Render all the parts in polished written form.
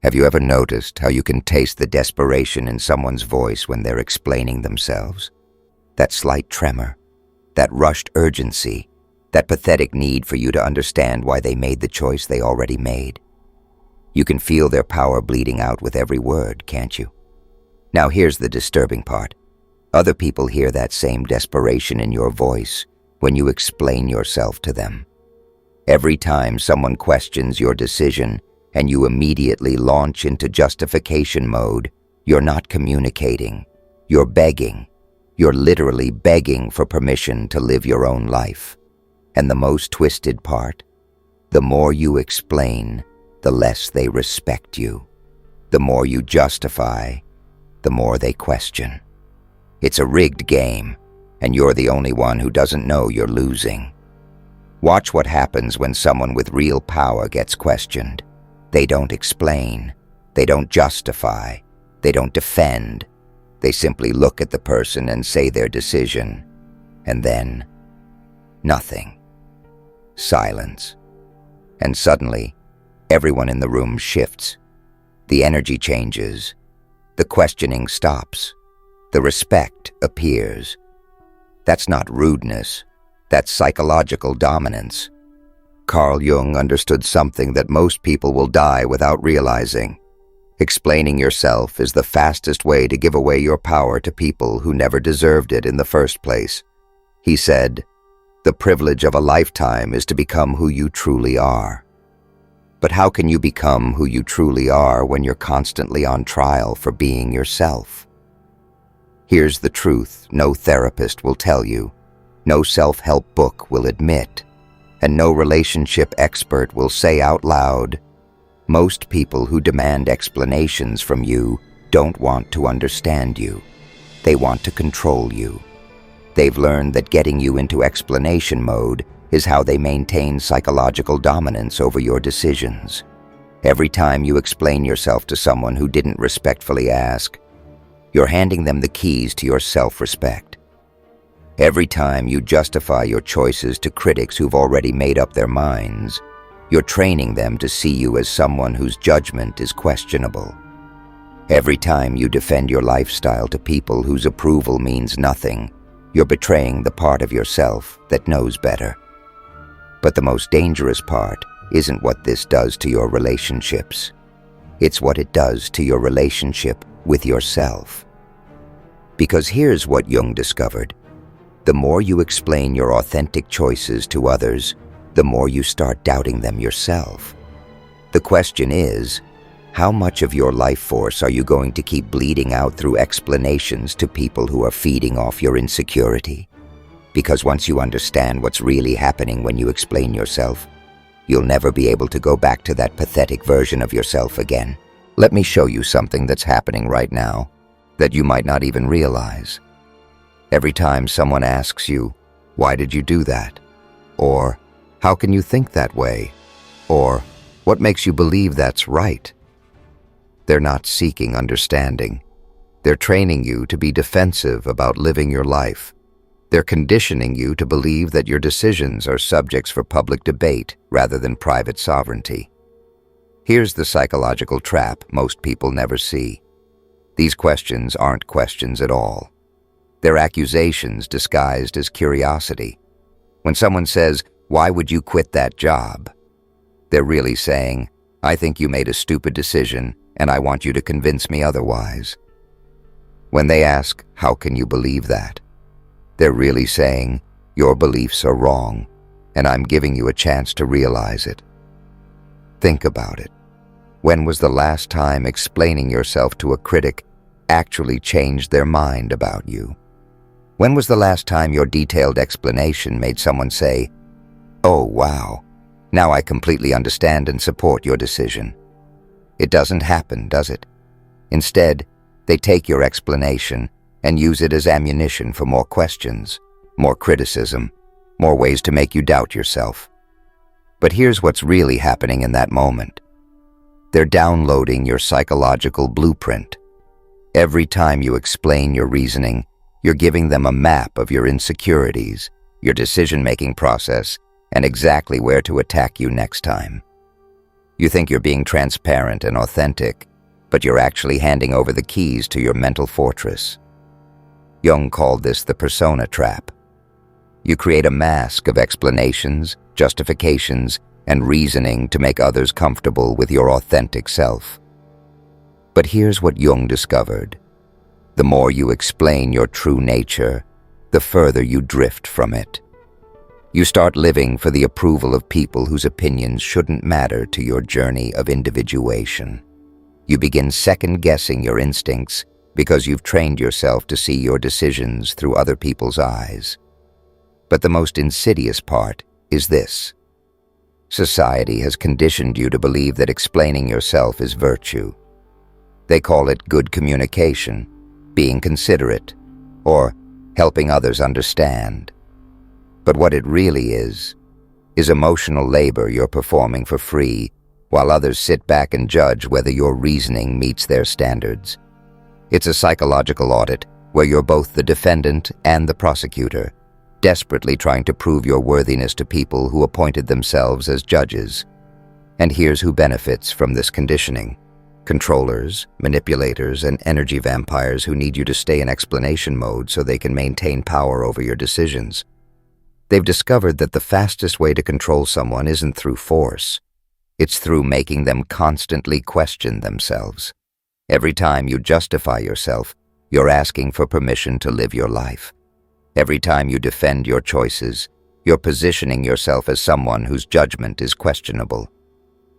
Have you ever noticed how you can taste the desperation in someone's voice when they're explaining themselves? That slight tremor, that rushed urgency, that pathetic need for you to understand why they made the choice they already made. You can feel their power bleeding out with every word, can't you? Now here's the disturbing part. Other people hear that same desperation in your voice when you explain yourself to them. Every time someone questions your decision and you immediately launch into justification mode, you're not communicating, you're begging. You're literally begging for permission to live your own life. And the most twisted part, the more you explain, the less they respect you. The more you justify, the more they question. It's a rigged game, and you're the only one who doesn't know you're losing. Watch what happens when someone with real power gets questioned. They don't explain, they don't justify, they don't defend. They simply look at the person and say their decision, and then nothing. Silence. And suddenly, everyone in the room shifts. The energy changes. The questioning stops. The respect appears. That's not rudeness. That's psychological dominance. Carl Jung understood something that most people will die without realizing. Explaining yourself is the fastest way to give away your power to people who never deserved it in the first place. He said, "The privilege of a lifetime is to become who you truly are." But how can you become who you truly are when you're constantly on trial for being yourself? Here's the truth no therapist will tell you, no self-help book will admit, and no relationship expert will say out loud. Most people who demand explanations from you don't want to understand you. They want to control you. They've learned that getting you into explanation mode is how they maintain psychological dominance over your decisions. Every time you explain yourself to someone who didn't respectfully ask, you're handing them the keys to your self-respect. Every time you justify your choices to critics who've already made up their minds, you're training them to see you as someone whose judgment is questionable. Every time you defend your lifestyle to people whose approval means nothing, you're betraying the part of yourself that knows better. But the most dangerous part isn't what this does to your relationships. It's what it does to your relationship with yourself. Because here's what Jung discovered. The more you explain your authentic choices to others, the more you start doubting them yourself. The question is, how much of your life force are you going to keep bleeding out through explanations to people who are feeding off your insecurity? Because once you understand what's really happening when you explain yourself, you'll never be able to go back to that pathetic version of yourself again. Let me show you something that's happening right now that you might not even realize. Every time someone asks you, "Why did you do that?" Or, "How can you think that way?" Or, "What makes you believe that's right?" They're not seeking understanding. They're training you to be defensive about living your life. They're conditioning you to believe that your decisions are subjects for public debate rather than private sovereignty. Here's the psychological trap most people never see. These questions aren't questions at all. They're accusations disguised as curiosity. When someone says, "Why would you quit that job?" they're really saying, "I think you made a stupid decision, and I want you to convince me otherwise." When they ask, "How can you believe that?" they're really saying, "Your beliefs are wrong, and I'm giving you a chance to realize it." Think about it. When was the last time explaining yourself to a critic actually changed their mind about you? When was the last time your detailed explanation made someone say, "Oh, wow, now I completely understand and support your decision"? It doesn't happen, does it? Instead, they take your explanation and use it as ammunition for more questions, more criticism, more ways to make you doubt yourself. But here's what's really happening in that moment. They're downloading your psychological blueprint. Every time you explain your reasoning, you're giving them a map of your insecurities, your decision-making process, and exactly where to attack you next time. You think you're being transparent and authentic, but you're actually handing over the keys to your mental fortress. Jung called this the persona trap. You create a mask of explanations, justifications, and reasoning to make others comfortable with your authentic self. But here's what Jung discovered. The more you explain your true nature, the further you drift from it. You start living for the approval of people whose opinions shouldn't matter to your journey of individuation. You begin second-guessing your instincts because you've trained yourself to see your decisions through other people's eyes. But the most insidious part is this. Society has conditioned you to believe that explaining yourself is virtue. They call it good communication, being considerate, or helping others understand. But what it really is emotional labor you're performing for free while others sit back and judge whether your reasoning meets their standards. It's a psychological audit where you're both the defendant and the prosecutor, desperately trying to prove your worthiness to people who appointed themselves as judges. And here's who benefits from this conditioning. Controllers, manipulators, and energy vampires who need you to stay in explanation mode so they can maintain power over your decisions. They've discovered that the fastest way to control someone isn't through force. It's through making them constantly question themselves. Every time you justify yourself, you're asking for permission to live your life. Every time you defend your choices, you're positioning yourself as someone whose judgment is questionable.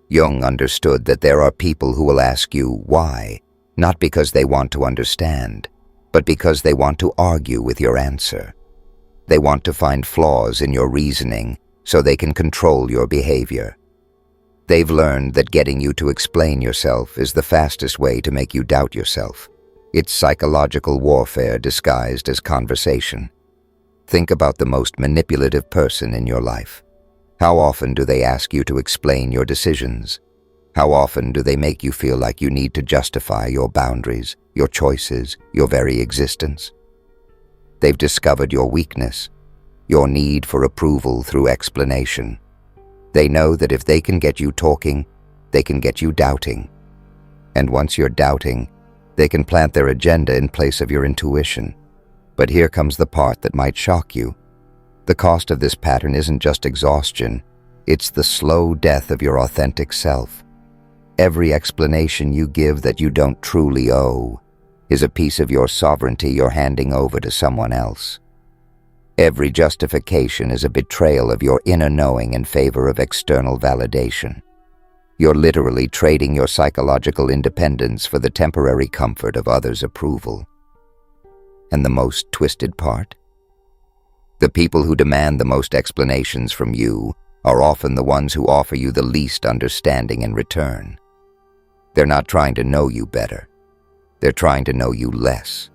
Jung understood that there are people who will ask you why, not because they want to understand, but because they want to argue with your answer. They want to find flaws in your reasoning so they can control your behavior. They've learned that getting you to explain yourself is the fastest way to make you doubt yourself. It's psychological warfare disguised as conversation. Think about the most manipulative person in your life. How often do they ask you to explain your decisions? How often do they make you feel like you need to justify your boundaries, your choices, your very existence? They've discovered your weakness, your need for approval through explanation. They know that if they can get you talking, they can get you doubting. And once you're doubting, they can plant their agenda in place of your intuition. But here comes the part that might shock you. The cost of this pattern isn't just exhaustion, it's the slow death of your authentic self. Every explanation you give that you don't truly owe is a piece of your sovereignty you're handing over to someone else. Every justification is a betrayal of your inner knowing in favor of external validation. You're literally trading your psychological independence for the temporary comfort of others' approval. And the most twisted part? The people who demand the most explanations from you are often the ones who offer you the least understanding in return. They're not trying to know you better. They're trying to know you less.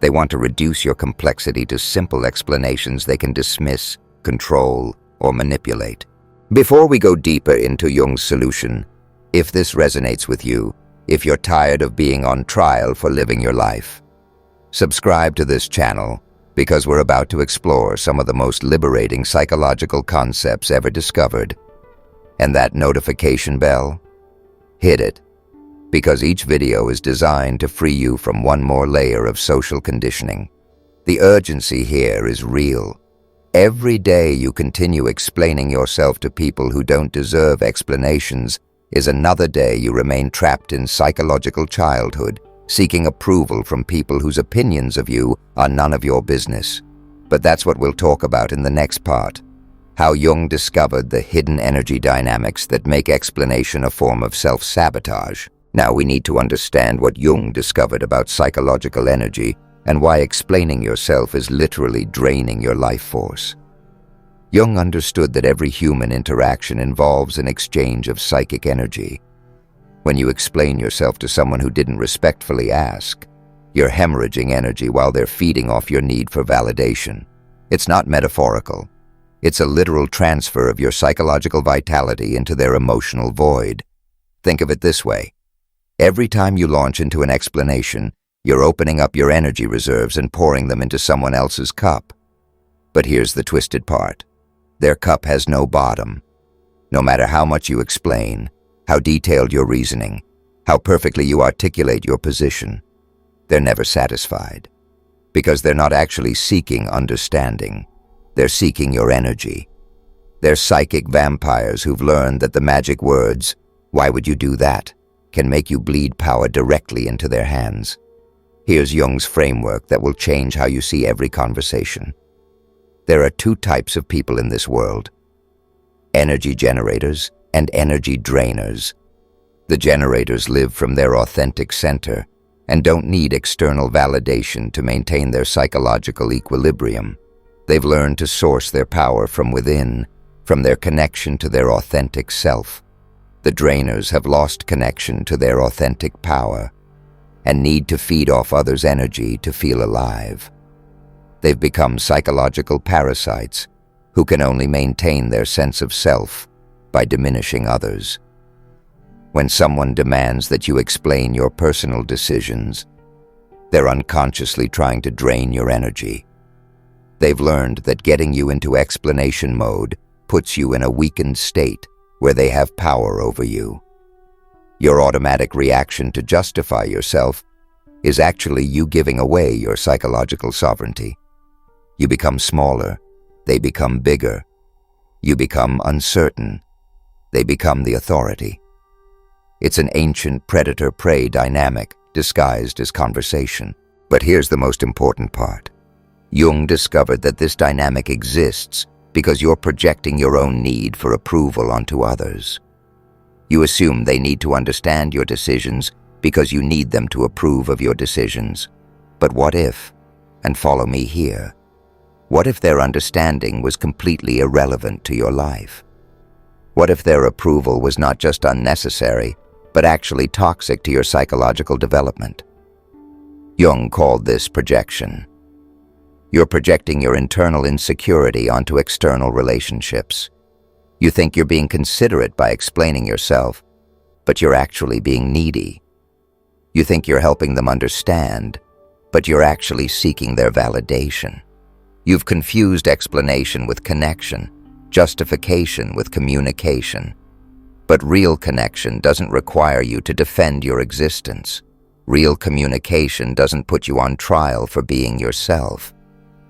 They want to reduce your complexity to simple explanations they can dismiss, control, or manipulate. Before we go deeper into Jung's solution, if this resonates with you, if you're tired of being on trial for living your life, subscribe to this channel because we're about to explore some of the most liberating psychological concepts ever discovered. And that notification bell? Hit it, because each video is designed to free you from one more layer of social conditioning. The urgency here is real. Every day you continue explaining yourself to people who don't deserve explanations is another day you remain trapped in psychological childhood, seeking approval from people whose opinions of you are none of your business. But that's what we'll talk about in the next part. How Jung discovered the hidden energy dynamics that make explanation a form of self-sabotage. Now we need to understand what Jung discovered about psychological energy and why explaining yourself is literally draining your life force. Jung understood that every human interaction involves an exchange of psychic energy. When you explain yourself to someone who didn't respectfully ask, you're hemorrhaging energy while they're feeding off your need for validation. It's not metaphorical. It's a literal transfer of your psychological vitality into their emotional void. Think of it this way. Every time you launch into an explanation, you're opening up your energy reserves and pouring them into someone else's cup. But here's the twisted part. Their cup has no bottom. No matter how much you explain, how detailed your reasoning, how perfectly you articulate your position. They're never satisfied, because they're not actually seeking understanding. They're seeking your energy. They're psychic vampires who've learned that the magic words, "Why would you do that?" can make you bleed power directly into their hands. Here's Jung's framework that will change how you see every conversation. There are two types of people in this world: energy generators and energy drainers. The generators live from their authentic center and don't need external validation to maintain their psychological equilibrium. They've learned to source their power from within, from their connection to their authentic self. The drainers have lost connection to their authentic power and need to feed off others' energy to feel alive. They've become psychological parasites who can only maintain their sense of self by diminishing others. When someone demands that you explain your personal decisions, they're unconsciously trying to drain your energy. They've learned that getting you into explanation mode puts you in a weakened state where they have power over you. Your automatic reaction to justify yourself is actually you giving away your psychological sovereignty. You become smaller, they become bigger. You become uncertain, they become the authority. It's an ancient predator-prey dynamic disguised as conversation. But here's the most important part. Jung discovered that this dynamic exists because you're projecting your own need for approval onto others. You assume they need to understand your decisions because you need them to approve of your decisions. But what if, and follow me here, what if their understanding was completely irrelevant to your life? What if their approval was not just unnecessary, but actually toxic to your psychological development? Jung called this projection. You're projecting your internal insecurity onto external relationships. You think you're being considerate by explaining yourself, but you're actually being needy. You think you're helping them understand, but you're actually seeking their validation. You've confused explanation with connection, justification with communication. But real connection doesn't require you to defend your existence. Real communication doesn't put you on trial for being yourself.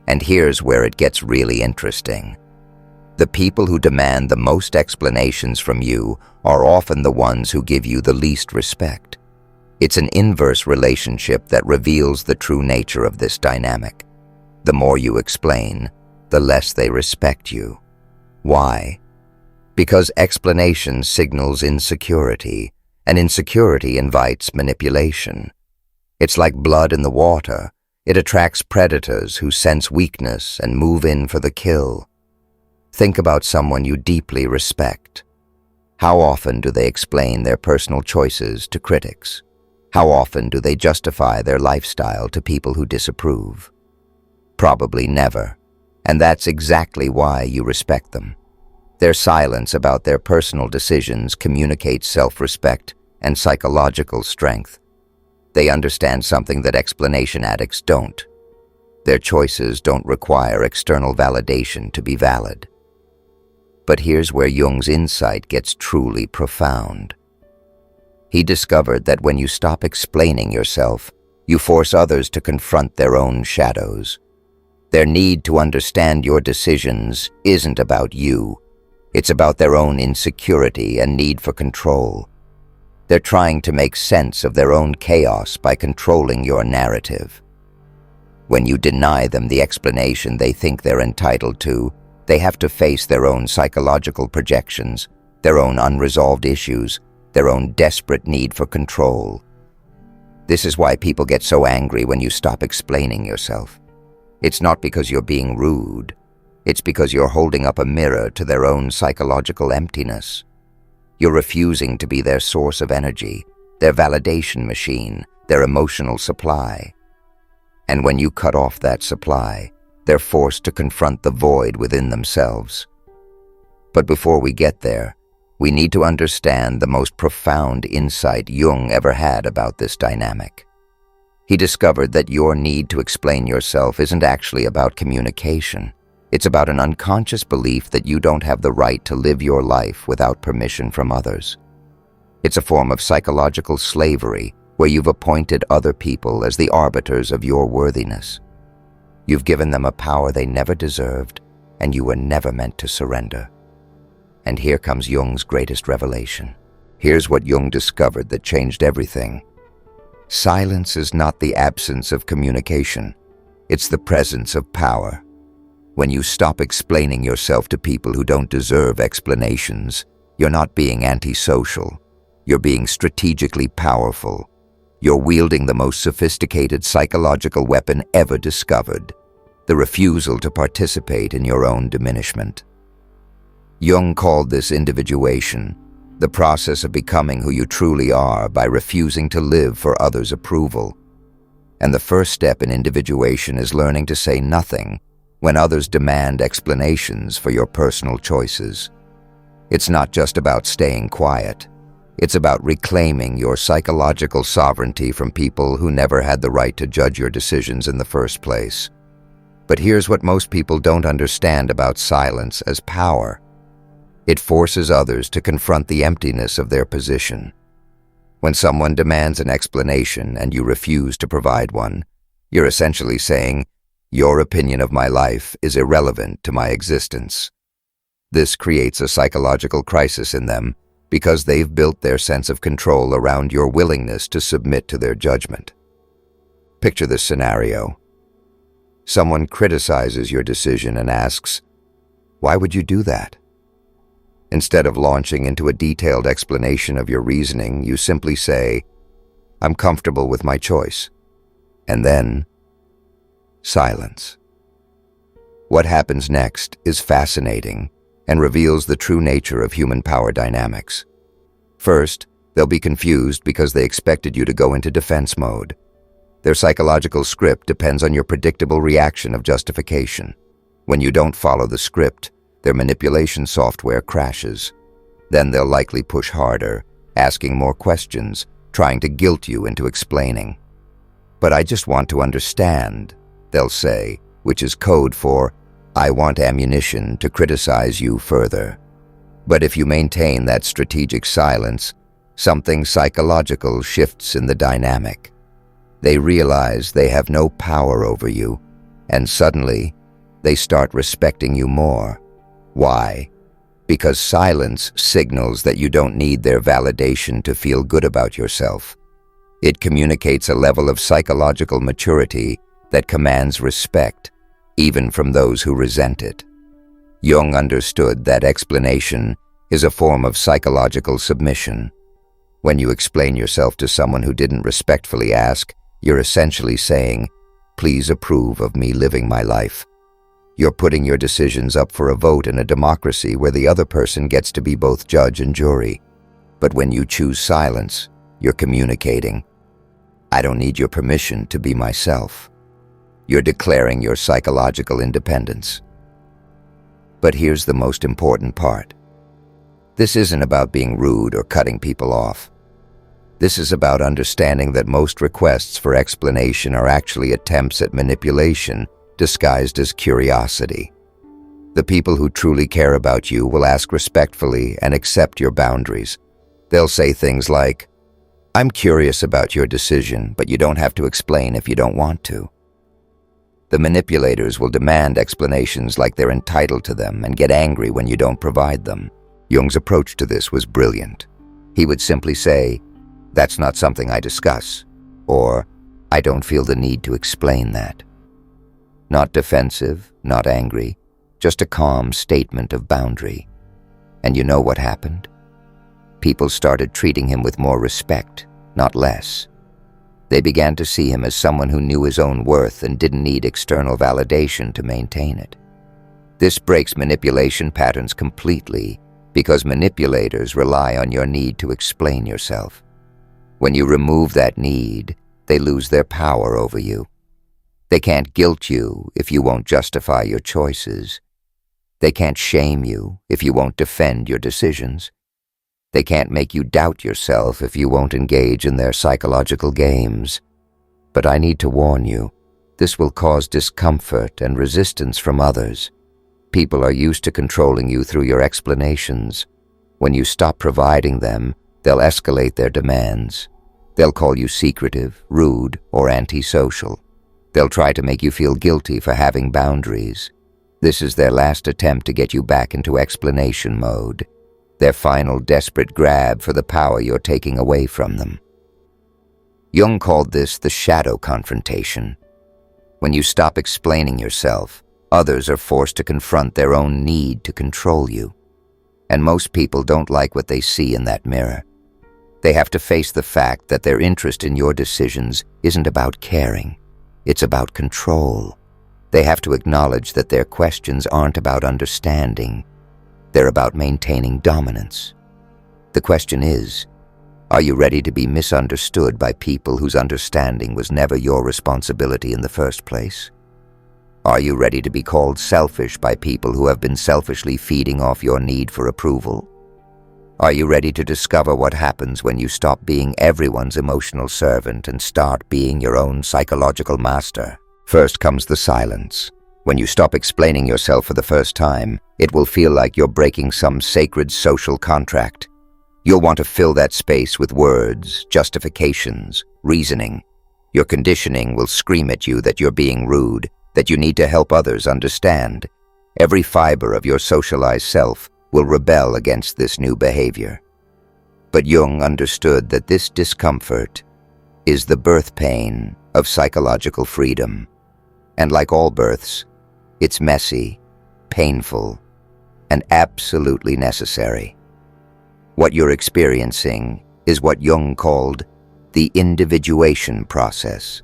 And here's where it gets really interesting. The people who demand the most explanations from you are often the ones who give you the least respect. It's an inverse relationship that reveals the true nature of this dynamic. The more you explain, the less they respect you. Why? Because explanation signals insecurity, and insecurity invites manipulation. It's like blood in the water. It attracts predators who sense weakness and move in for the kill. Think about someone you deeply respect. How often do they explain their personal choices to critics? How often do they justify their lifestyle to people who disapprove? Probably never, and that's exactly why you respect them. Their silence about their personal decisions communicates self-respect and psychological strength. They understand something that explanation addicts don't. Their choices don't require external validation to be valid. But here's where Jung's insight gets truly profound. He discovered that when you stop explaining yourself, you force others to confront their own shadows. Their need to understand your decisions isn't about you. It's about their own insecurity and need for control. They're trying to make sense of their own chaos by controlling your narrative. When you deny them the explanation they think they're entitled to, they have to face their own psychological projections, their own unresolved issues, their own desperate need for control. This is why people get so angry when you stop explaining yourself. It's not because you're being rude. It's because you're holding up a mirror to their own psychological emptiness. You're refusing to be their source of energy, their validation machine, their emotional supply. And when you cut off that supply, they're forced to confront the void within themselves. But before we get there, we need to understand the most profound insight Jung ever had about this dynamic. He discovered that your need to explain yourself isn't actually about communication. It's about an unconscious belief that you don't have the right to live your life without permission from others. It's a form of psychological slavery where you've appointed other people as the arbiters of your worthiness. You've given them a power they never deserved, and you were never meant to surrender. And here comes Jung's greatest revelation. Here's what Jung discovered that changed everything. Silence is not the absence of communication. It's the presence of power. When you stop explaining yourself to people who don't deserve explanations, you're not being antisocial. You're being strategically powerful. You're wielding the most sophisticated psychological weapon ever discovered, the refusal to participate in your own diminishment. Jung called this individuation, the process of becoming who you truly are by refusing to live for others' approval. And the first step in individuation is learning to say nothing when others demand explanations for your personal choices. It's not just about staying quiet. It's about reclaiming your psychological sovereignty from people who never had the right to judge your decisions in the first place. But here's what most people don't understand about silence as power. It forces others to confront the emptiness of their position. When someone demands an explanation and you refuse to provide one, you're essentially saying, "Your opinion of my life is irrelevant to my existence." This creates a psychological crisis in them because they've built their sense of control around your willingness to submit to their judgment. Picture this scenario. Someone criticizes your decision and asks, "Why would you do that?" Instead of launching into a detailed explanation of your reasoning, you simply say, "I'm comfortable with my choice." And then, silence. What happens next is fascinating and reveals the true nature of human power dynamics. First, they'll be confused because they expected you to go into defense mode. Their psychological script depends on your predictable reaction of justification. When you don't follow the script, their manipulation software crashes. Then they'll likely push harder, asking more questions, trying to guilt you into explaining. "But I just want to understand," they'll say, which is code for, "I want ammunition to criticize you further." But if you maintain that strategic silence, something psychological shifts in the dynamic. They realize they have no power over you, and suddenly, they start respecting you more. Why? Because silence signals that you don't need their validation to feel good about yourself. It communicates a level of psychological maturity that commands respect, even from those who resent it. Jung understood that explanation is a form of psychological submission. When you explain yourself to someone who didn't respectfully ask, you're essentially saying, "Please approve of me living my life." You're putting your decisions up for a vote in a democracy where the other person gets to be both judge and jury. But when you choose silence, you're communicating, "I don't need your permission to be myself." You're declaring your psychological independence. But here's the most important part. This isn't about being rude or cutting people off. This is about understanding that most requests for explanation are actually attempts at manipulation disguised as curiosity. The people who truly care about you will ask respectfully and accept your boundaries. They'll say things like, "I'm curious about your decision, but you don't have to explain if you don't want to." The manipulators will demand explanations like they're entitled to them and get angry when you don't provide them. Jung's approach to this was brilliant. He would simply say, "That's not something I discuss," or "I don't feel the need to explain that." Not defensive, not angry, just a calm statement of boundary. And you know what happened? People started treating him with more respect, not less. They began to see him as someone who knew his own worth and didn't need external validation to maintain it. This breaks manipulation patterns completely because manipulators rely on your need to explain yourself. When you remove that need, they lose their power over you. They can't guilt you if you won't justify your choices. They can't shame you if you won't defend your decisions. They can't make you doubt yourself if you won't engage in their psychological games. But I need to warn you, this will cause discomfort and resistance from others. People are used to controlling you through your explanations. When you stop providing them, They'll escalate their demands. They'll call you secretive, rude, or antisocial. They'll try to make you feel guilty for having boundaries. This is their last attempt to get you back into explanation mode, their final desperate grab for the power you're taking away from them. Jung called this the shadow confrontation. When you stop explaining yourself, others are forced to confront their own need to control you. And most people don't like what they see in that mirror. They have to face the fact that their interest in your decisions isn't about caring. It's about control. They have to acknowledge that their questions aren't about understanding. They're about maintaining dominance. The question is, are you ready to be misunderstood by people whose understanding was never your responsibility in the first place? Are you ready to be called selfish by people who have been selfishly feeding off your need for approval? Are you ready to discover what happens when you stop being everyone's emotional servant and start being your own psychological master? First comes the silence. When you stop explaining yourself for the first time, it will feel like you're breaking some sacred social contract. You'll want to fill that space with words, justifications, reasoning. Your conditioning will scream at you that you're being rude, that you need to help others understand. Every fiber of your socialized self will rebel against this new behavior. But Jung understood that this discomfort is the birth pain of psychological freedom. And like all births, it's messy, painful, and absolutely necessary. What you're experiencing is what Jung called the individuation process,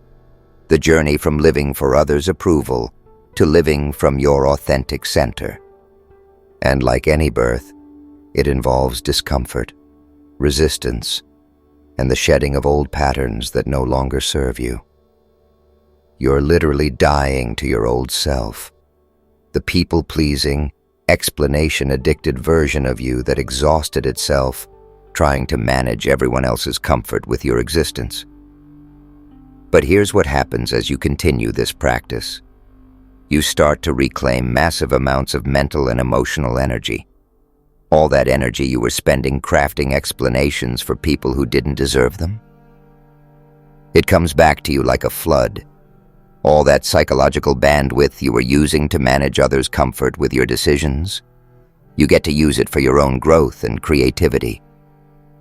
the journey from living for others' approval to living from your authentic center. And like any birth, it involves discomfort, resistance, and the shedding of old patterns that no longer serve you. You're literally dying to your old self, the people-pleasing, explanation-addicted version of you that exhausted itself trying to manage everyone else's comfort with your existence. But here's what happens as you continue this practice. You start to reclaim massive amounts of mental and emotional energy. All that energy you were spending crafting explanations for people who didn't deserve them. It comes back to you like a flood. All that psychological bandwidth you were using to manage others' comfort with your decisions, you get to use it for your own growth and creativity.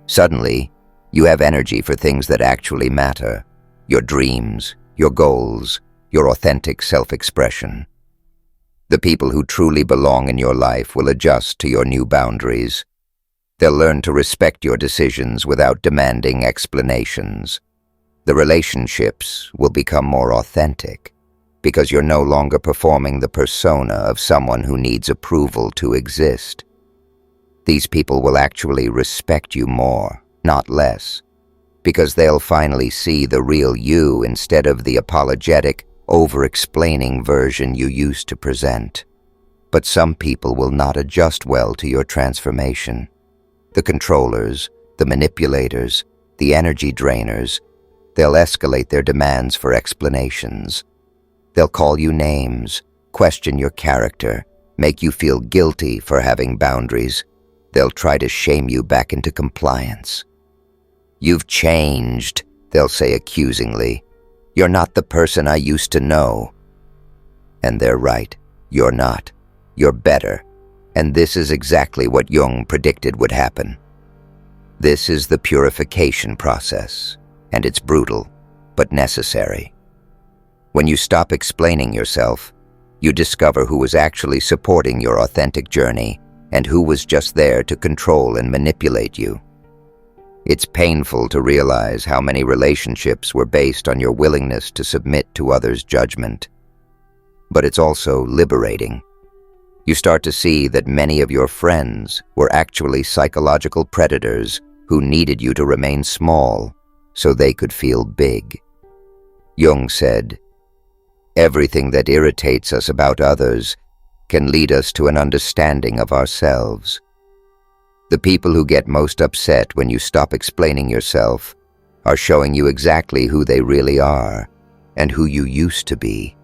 Suddenly, you have energy for things that actually matter: your dreams, your goals, your authentic self-expression. The people who truly belong in your life will adjust to your new boundaries. They'll learn to respect your decisions without demanding explanations. The relationships will become more authentic because you're no longer performing the persona of someone who needs approval to exist. These people will actually respect you more, not less, because they'll finally see the real you instead of the apologetic, over-explaining version you used to present. But some people will not adjust well to your transformation. The controllers, the manipulators, the energy drainers, they'll escalate their demands for explanations. They'll call you names, question your character, make you feel guilty for having boundaries. They'll try to shame you back into compliance. "You've changed," they'll say accusingly. "You're not the person I used to know." And they're right. You're not. You're better. And this is exactly what Jung predicted would happen. This is the purification process. And it's brutal, but necessary. When you stop explaining yourself, you discover who was actually supporting your authentic journey and who was just there to control and manipulate you. It's painful to realize how many relationships were based on your willingness to submit to others' judgment. But it's also liberating. You start to see that many of your friends were actually psychological predators who needed you to remain small so they could feel big. Jung said, "Everything that irritates us about others can lead us to an understanding of ourselves." The people who get most upset when you stop explaining yourself are showing you exactly who they really are and who you used to be.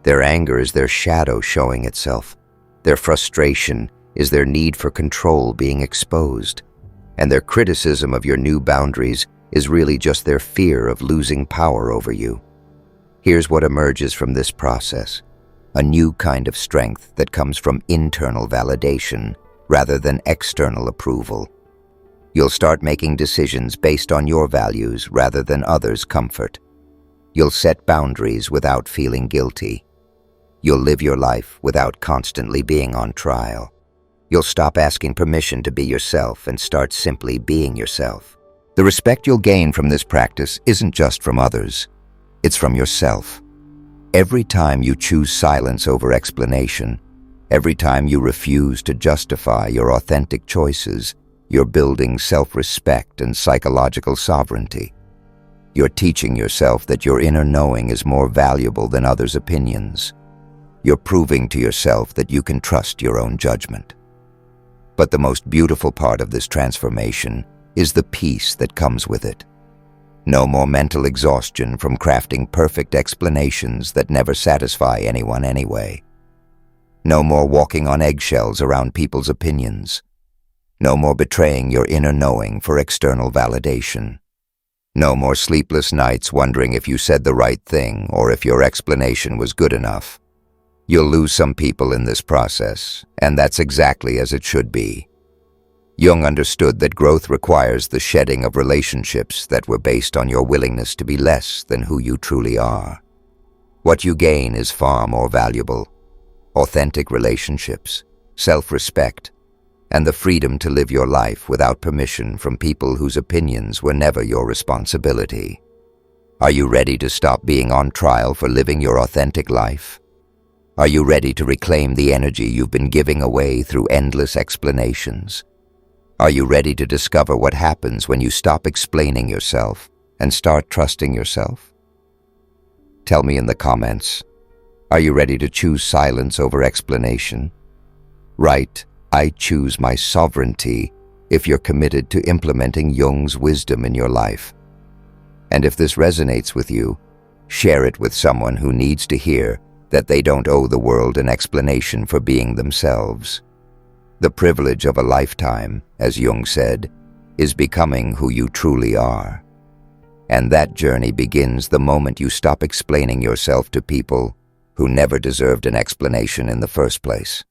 Their anger is their shadow showing itself. Their frustration is their need for control being exposed. and their criticism of your new boundaries is really just their fear of losing power over you. Here's what emerges from this process: a new kind of strength that comes from internal validation rather than external approval. You'll start making decisions based on your values rather than others' comfort. You'll set boundaries without feeling guilty. You'll live your life without constantly being on trial. You'll stop asking permission to be yourself and start simply being yourself. The respect you'll gain from this practice isn't just from others, it's from yourself. Every time you choose silence over explanation, every time you refuse to justify your authentic choices, you're building self-respect and psychological sovereignty. You're teaching yourself that your inner knowing is more valuable than others' opinions. You're proving to yourself that you can trust your own judgment. But the most beautiful part of this transformation is the peace that comes with it. No more mental exhaustion from crafting perfect explanations that never satisfy anyone anyway. No more walking on eggshells around people's opinions. No more betraying your inner knowing for external validation. No more sleepless nights wondering if you said the right thing or if your explanation was good enough. You'll lose some people in this process, and that's exactly as it should be. Jung understood that growth requires the shedding of relationships that were based on your willingness to be less than who you truly are. What you gain is far more valuable: authentic relationships, self-respect, and the freedom to live your life without permission from people whose opinions were never your responsibility. Are you ready to stop being on trial for living your authentic life? Are you ready to reclaim the energy you've been giving away through endless explanations? Are you ready to discover what happens when you stop explaining yourself and start trusting yourself? Tell me in the comments, are you ready to choose silence over explanation? Write, "I choose my sovereignty," if you're committed to implementing Jung's wisdom in your life. And if this resonates with you, share it with someone who needs to hear that they don't owe the world an explanation for being themselves. The privilege of a lifetime, as Jung said, is becoming who you truly are. And that journey begins the moment you stop explaining yourself to people who never deserved an explanation in the first place.